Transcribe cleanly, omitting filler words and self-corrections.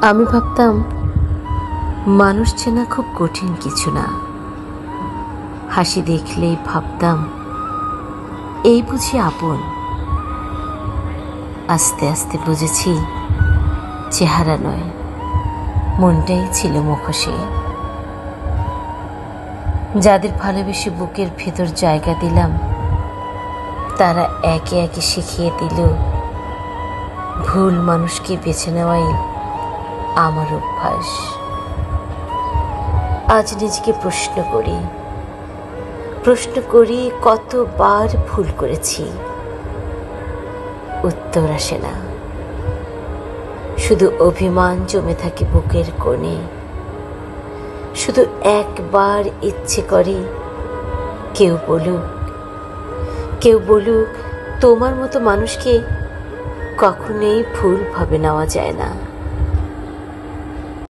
আমি ভাবতাম মানুষ চেনা খুব কঠিন কিছু না। হাসি দেখলেই ভাবতাম এই বুঝি আপন। আস্তে আস্তে বুঝেছি চেহারা নয়, মনটাই ছিল মুখোশে। যাদের ভালোবেসে বুকের ভেতর জায়গা দিলাম, তারা একে একে শিখিয়ে দিল ভুল মানুষকে বেছে নেওয়াই আমার অভ্যাস। আজ নিজেকে প্রশ্ন করি কতবার ভুল করেছি। উত্তর আসে না, শুধু অভিমান জমে থাকে বুকের কোণে। শুধু একবার ইচ্ছে করে কেউ বলুক তোমার মতো মানুষকে কখনোই ভুল ভাবে নেওয়া যায় না।